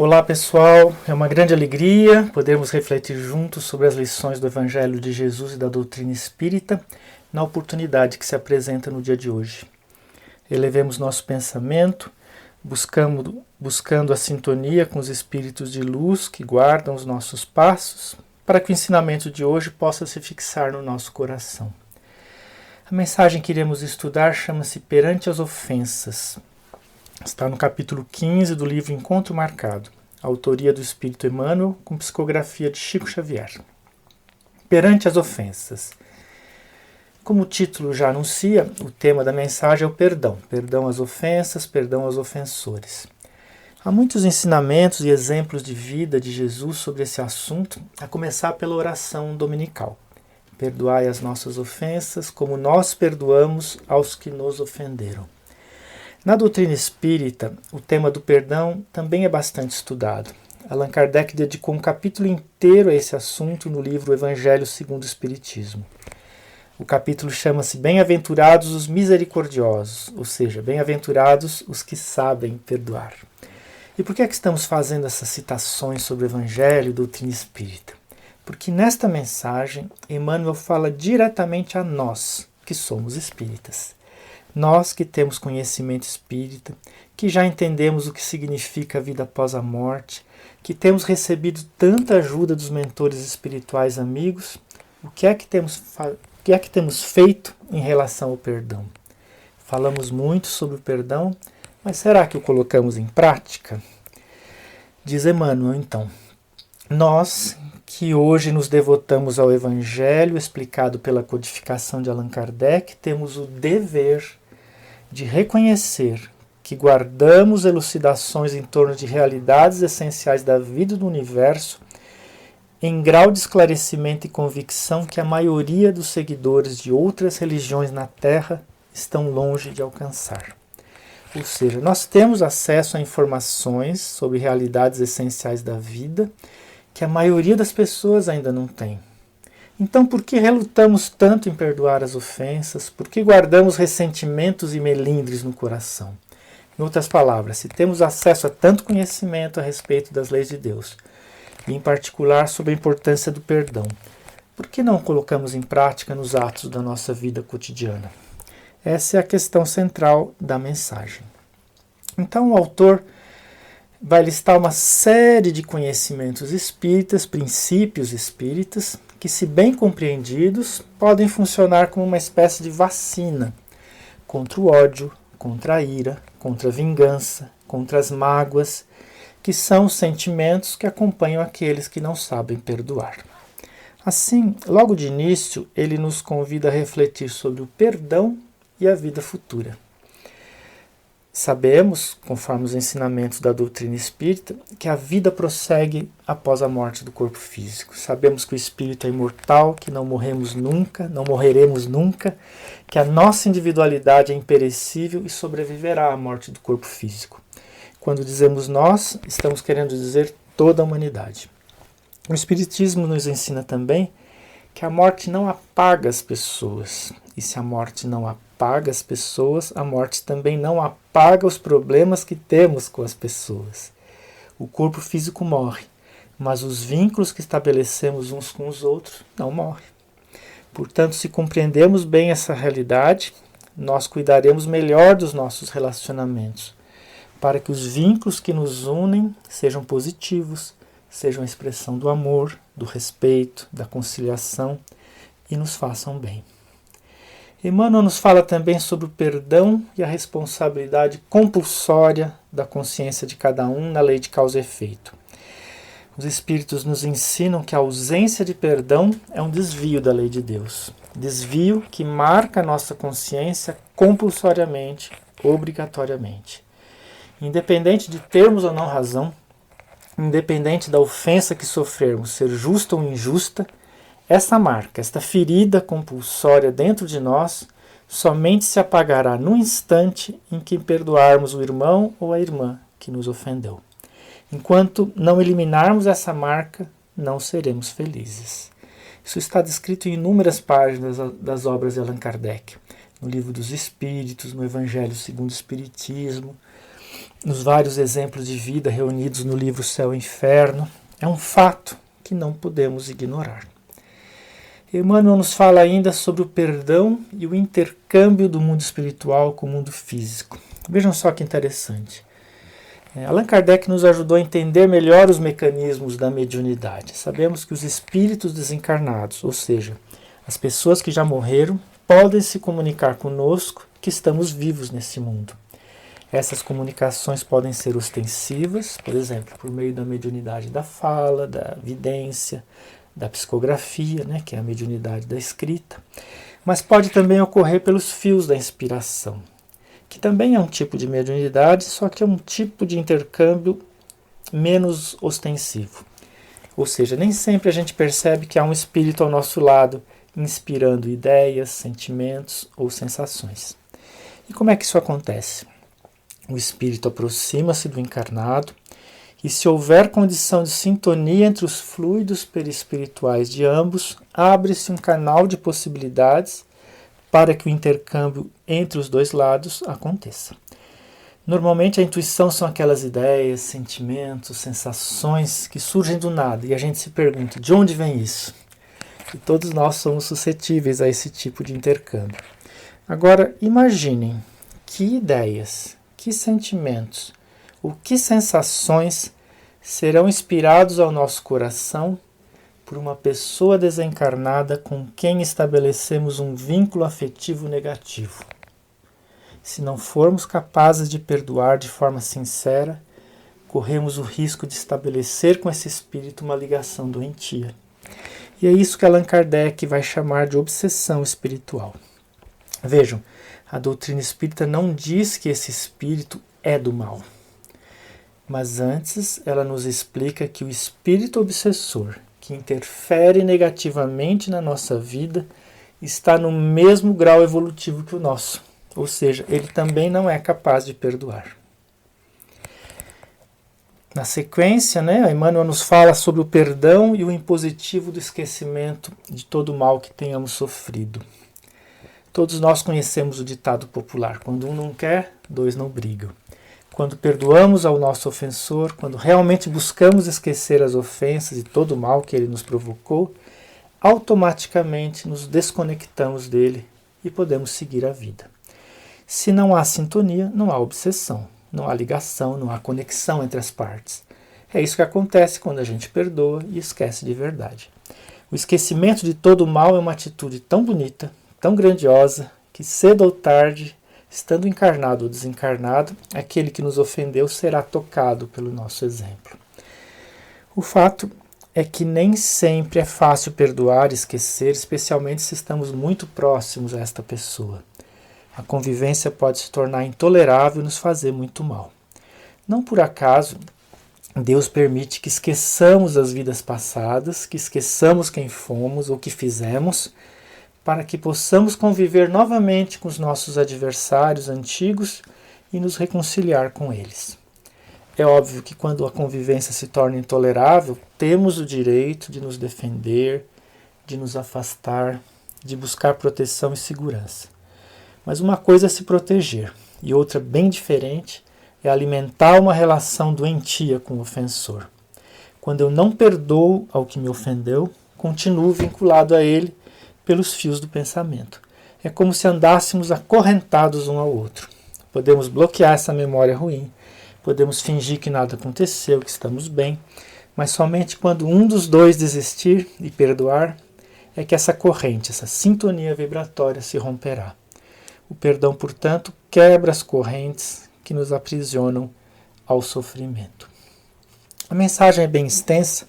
Olá pessoal, é uma grande alegria podermos refletir juntos sobre as lições do Evangelho de Jesus e da doutrina espírita na oportunidade que se apresenta no dia de hoje. Elevemos nosso pensamento, buscando a sintonia com os espíritos de luz que guardam os nossos passos, para que o ensinamento de hoje possa se fixar no nosso coração. A mensagem que iremos estudar chama-se Perante as Ofensas. Está no capítulo 15 do livro Encontro Marcado, autoria do Espírito Emmanuel, com psicografia de Chico Xavier. Perante as ofensas. Como o título já anuncia, o tema da mensagem é o perdão. Perdão às ofensas, perdão aos ofensores. Há muitos ensinamentos e exemplos de vida de Jesus sobre esse assunto, a começar pela oração dominical. Perdoai as nossas ofensas, como nós perdoamos aos que nos ofenderam. Na doutrina espírita, o tema do perdão também é bastante estudado. Allan Kardec dedicou um capítulo inteiro a esse assunto no livro Evangelho segundo o Espiritismo. O capítulo chama-se Bem-aventurados os misericordiosos, ou seja, bem-aventurados os que sabem perdoar. E por que é que estamos fazendo essas citações sobre o Evangelho e doutrina espírita? Porque nesta mensagem, Emmanuel fala diretamente a nós, que somos espíritas. Nós que temos conhecimento espírita, que já entendemos o que significa a vida após a morte, que temos recebido tanta ajuda dos mentores espirituais amigos, o que é que temos feito em relação ao perdão? Falamos muito sobre o perdão, mas será que o colocamos em prática? Diz Emmanuel, então, nós que hoje nos devotamos ao Evangelho explicado pela codificação de Allan Kardec, temos o dever de reconhecer que guardamos elucidações em torno de realidades essenciais da vida e do universo em grau de esclarecimento e convicção que a maioria dos seguidores de outras religiões na Terra estão longe de alcançar. Ou seja, nós temos acesso a informações sobre realidades essenciais da vida que a maioria das pessoas ainda não tem. Então, por que relutamos tanto em perdoar as ofensas? Por que guardamos ressentimentos e melindres no coração? Em outras palavras, se temos acesso a tanto conhecimento a respeito das leis de Deus, e em particular sobre a importância do perdão, por que não colocamos em prática nos atos da nossa vida cotidiana? Essa é a questão central da mensagem. Então, o autor vai listar uma série de conhecimentos espíritas, princípios espíritas, que, se bem compreendidos, podem funcionar como uma espécie de vacina contra o ódio, contra a ira, contra a vingança, contra as mágoas, que são os sentimentos que acompanham aqueles que não sabem perdoar. Assim, logo de início, ele nos convida a refletir sobre o perdão e a vida futura. Sabemos, conforme os ensinamentos da doutrina espírita, que a vida prossegue após a morte do corpo físico. Sabemos que o espírito é imortal, que não morremos nunca, não morreremos nunca, que a nossa individualidade é imperecível e sobreviverá à morte do corpo físico. Quando dizemos nós, estamos querendo dizer toda a humanidade. O Espiritismo nos ensina também que a morte não apaga as pessoas. E se a morte não apaga as pessoas, a morte também não apaga os problemas que temos com as pessoas. O corpo físico morre, mas os vínculos que estabelecemos uns com os outros não morrem. Portanto, se compreendemos bem essa realidade, nós cuidaremos melhor dos nossos relacionamentos, para que os vínculos que nos unem sejam positivos, sejam a expressão do amor, do respeito, da conciliação e nos façam bem. Emmanuel nos fala também sobre o perdão e a responsabilidade compulsória da consciência de cada um na lei de causa e efeito. Os Espíritos nos ensinam que a ausência de perdão é um desvio da lei de Deus. Desvio que marca a nossa consciência compulsoriamente, obrigatoriamente. Independente de termos ou não razão, independente da ofensa que sofrermos ser justa ou injusta, essa marca, esta ferida compulsória dentro de nós, somente se apagará no instante em que perdoarmos o irmão ou a irmã que nos ofendeu. Enquanto não eliminarmos essa marca, não seremos felizes. Isso está descrito em inúmeras páginas das obras de Allan Kardec, no Livro dos Espíritos, no Evangelho segundo o Espiritismo, nos vários exemplos de vida reunidos no livro Céu e Inferno, é um fato que não podemos ignorar. Emmanuel nos fala ainda sobre o perdão e o intercâmbio do mundo espiritual com o mundo físico. Vejam só que interessante. Allan Kardec nos ajudou a entender melhor os mecanismos da mediunidade. Sabemos que os espíritos desencarnados, ou seja, as pessoas que já morreram, podem se comunicar conosco que estamos vivos nesse mundo. Essas comunicações podem ser ostensivas, por exemplo, por meio da mediunidade da fala, da vidência, da psicografia, que é a mediunidade da escrita, mas pode também ocorrer pelos fios da inspiração, que também é um tipo de mediunidade, só que é um tipo de intercâmbio menos ostensivo. Ou seja, nem sempre a gente percebe que há um espírito ao nosso lado, inspirando ideias, sentimentos ou sensações. E como é que isso acontece? O espírito aproxima-se do encarnado e, se houver condição de sintonia entre os fluidos perispirituais de ambos, abre-se um canal de possibilidades para que o intercâmbio entre os dois lados aconteça. Normalmente a intuição são aquelas ideias, sentimentos, sensações que surgem do nada e a gente se pergunta, de onde vem isso? E todos nós somos suscetíveis a esse tipo de intercâmbio. Agora, imaginem que ideias, que sentimentos, ou que sensações serão inspirados ao nosso coração por uma pessoa desencarnada com quem estabelecemos um vínculo afetivo negativo. Se não formos capazes de perdoar de forma sincera, corremos o risco de estabelecer com esse espírito uma ligação doentia. E é isso que Allan Kardec vai chamar de obsessão espiritual. Vejam, a doutrina espírita não diz que esse espírito é do mal, mas antes ela nos explica que o espírito obsessor, que interfere negativamente na nossa vida, está no mesmo grau evolutivo que o nosso, ou seja, ele também não é capaz de perdoar. Na sequência, Emmanuel nos fala sobre o perdão e o impositivo do esquecimento de todo o mal que tenhamos sofrido. Todos nós conhecemos o ditado popular, quando um não quer, dois não brigam. Quando perdoamos ao nosso ofensor, quando realmente buscamos esquecer as ofensas e todo o mal que ele nos provocou, automaticamente nos desconectamos dele e podemos seguir a vida. Se não há sintonia, não há obsessão, não há ligação, não há conexão entre as partes. É isso que acontece quando a gente perdoa e esquece de verdade. O esquecimento de todo o mal é uma atitude tão bonita, tão grandiosa, que cedo ou tarde, estando encarnado ou desencarnado, aquele que nos ofendeu será tocado pelo nosso exemplo. O fato é que nem sempre é fácil perdoar e esquecer, especialmente se estamos muito próximos a esta pessoa. A convivência pode se tornar intolerável e nos fazer muito mal. Não por acaso, Deus permite que esqueçamos as vidas passadas, que esqueçamos quem fomos ou que fizemos, para que possamos conviver novamente com os nossos adversários antigos e nos reconciliar com eles. É óbvio que quando a convivência se torna intolerável, temos o direito de nos defender, de nos afastar, de buscar proteção e segurança. Mas uma coisa é se proteger, e outra bem diferente é alimentar uma relação doentia com o ofensor. Quando eu não perdoo ao que me ofendeu, continuo vinculado a ele pelos fios do pensamento. É como se andássemos acorrentados um ao outro. Podemos bloquear essa memória ruim, podemos fingir que nada aconteceu, que estamos bem, mas somente quando um dos dois desistir e perdoar, é que essa corrente, essa sintonia vibratória se romperá. O perdão, portanto, quebra as correntes que nos aprisionam ao sofrimento. A mensagem é bem extensa,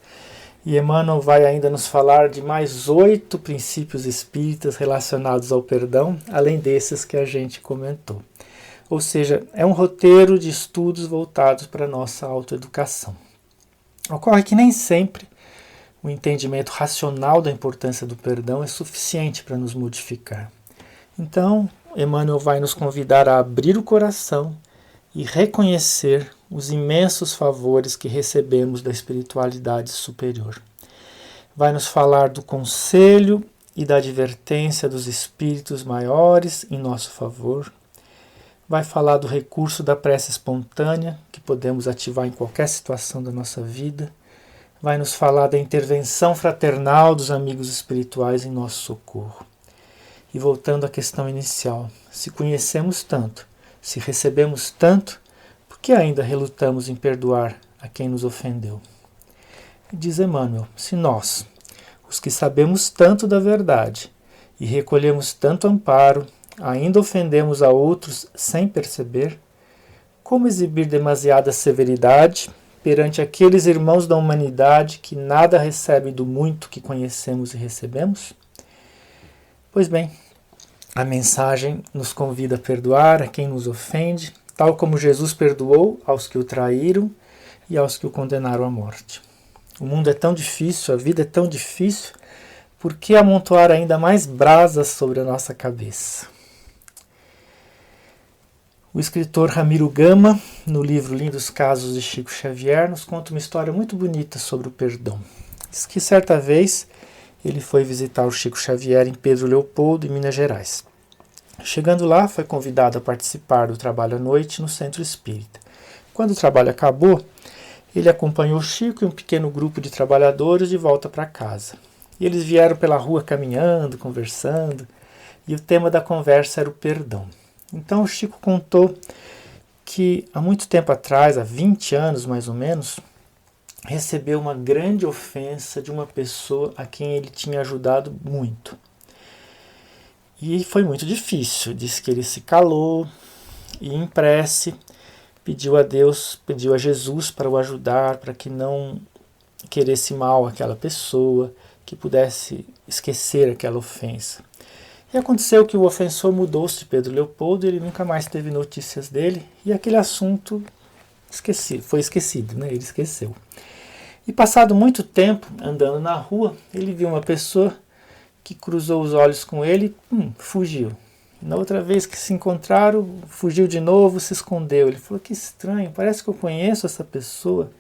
e Emmanuel vai ainda nos falar de mais 8 princípios espíritas relacionados ao perdão, além desses que a gente comentou. Ou seja, é um roteiro de estudos voltados para a nossa autoeducação. Ocorre que nem sempre o entendimento racional da importância do perdão é suficiente para nos modificar. Então, Emmanuel vai nos convidar a abrir o coração e reconhecer os imensos favores que recebemos da espiritualidade superior. Vai nos falar do conselho e da advertência dos espíritos maiores em nosso favor. vai falar do recurso da prece espontânea, que podemos ativar em qualquer situação da nossa vida. Vai nos falar da intervenção fraternal dos amigos espirituais em nosso socorro. E voltando à questão inicial, se conhecemos tanto, se recebemos tanto, por que ainda relutamos em perdoar a quem nos ofendeu? E diz Emmanuel, se nós, os que sabemos tanto da verdade e recolhemos tanto amparo, ainda ofendemos a outros sem perceber, como exibir demasiada severidade perante aqueles irmãos da humanidade que nada recebem do muito que conhecemos e recebemos? Pois bem, a mensagem nos convida a perdoar a quem nos ofende, tal como Jesus perdoou aos que o traíram e aos que o condenaram à morte. O mundo é tão difícil, a vida é tão difícil, por que amontoar ainda mais brasas sobre a nossa cabeça? O escritor Ramiro Gama, no livro Lindos Casos de Chico Xavier, nos conta uma história muito bonita sobre o perdão. Diz que certa vez ele foi visitar o Chico Xavier em Pedro Leopoldo, em Minas Gerais. Chegando lá, foi convidado a participar do trabalho à noite no Centro Espírita. Quando o trabalho acabou, ele acompanhou o Chico e um pequeno grupo de trabalhadores de volta para casa. E eles vieram pela rua caminhando, conversando, e o tema da conversa era o perdão. Então o Chico contou que há muito tempo atrás, há 20 anos mais ou menos, recebeu uma grande ofensa de uma pessoa a quem ele tinha ajudado muito. E foi muito difícil. Disse que ele se calou e em prece pediu a Deus, pediu a Jesus para o ajudar, para que não queresse mal àquela pessoa, que pudesse esquecer aquela ofensa. E aconteceu que o ofensor mudou-se de Pedro Leopoldo, ele nunca mais teve notícias dele, e aquele assunto foi esquecido, né? Ele esqueceu. E passado muito tempo, andando na rua, ele viu uma pessoa que cruzou os olhos com ele e fugiu. Na outra vez que se encontraram, fugiu de novo, se escondeu. Ele falou, que estranho, parece que eu conheço essa pessoa,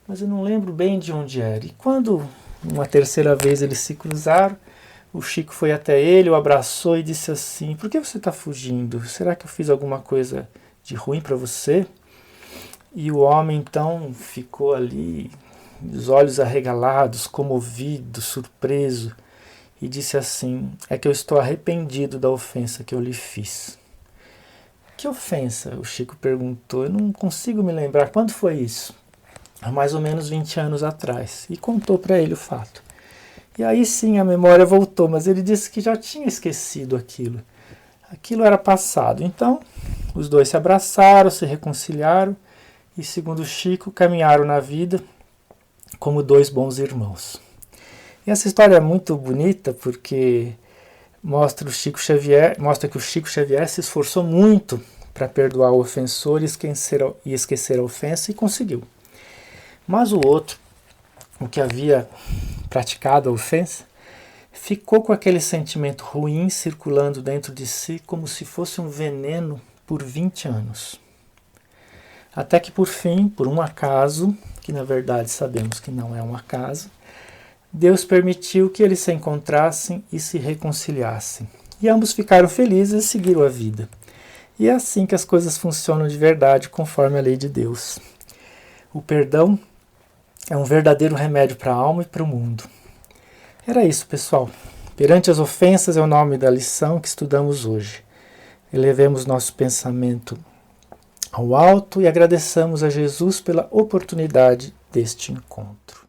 mas eu não lembro bem de onde era. E quando uma terceira vez eles se cruzaram, o Chico foi até ele, o abraçou e disse assim, por que você está fugindo? Será que eu fiz alguma coisa de ruim para você? E o homem então ficou ali, os olhos arregalados, comovido, surpreso, e disse assim, é que eu estou arrependido da ofensa que eu lhe fiz. Que ofensa? O Chico perguntou, eu não consigo me lembrar, quando foi isso? Há mais ou menos 20 anos atrás, e contou para ele o fato. E aí sim a memória voltou, mas ele disse que já tinha esquecido aquilo. Aquilo era passado. Então, os dois se abraçaram, se reconciliaram e, segundo Chico, caminharam na vida como dois bons irmãos. E essa história é muito bonita porque mostra que o Chico Xavier se esforçou muito para perdoar o ofensor e esquecer a ofensa e conseguiu. Mas o outro, o que havia praticado a ofensa, ficou com aquele sentimento ruim circulando dentro de si como se fosse um veneno por 20 anos. Até que por fim, por um acaso, que na verdade sabemos que não é um acaso, Deus permitiu que eles se encontrassem e se reconciliassem. E ambos ficaram felizes e seguiram a vida. E é assim que as coisas funcionam de verdade, conforme a lei de Deus. O perdão é um verdadeiro remédio para a alma e para o mundo. Era isso, pessoal. Perante as ofensas é o nome da lição que estudamos hoje. Elevemos nosso pensamento ao alto e agradeçamos a Jesus pela oportunidade deste encontro.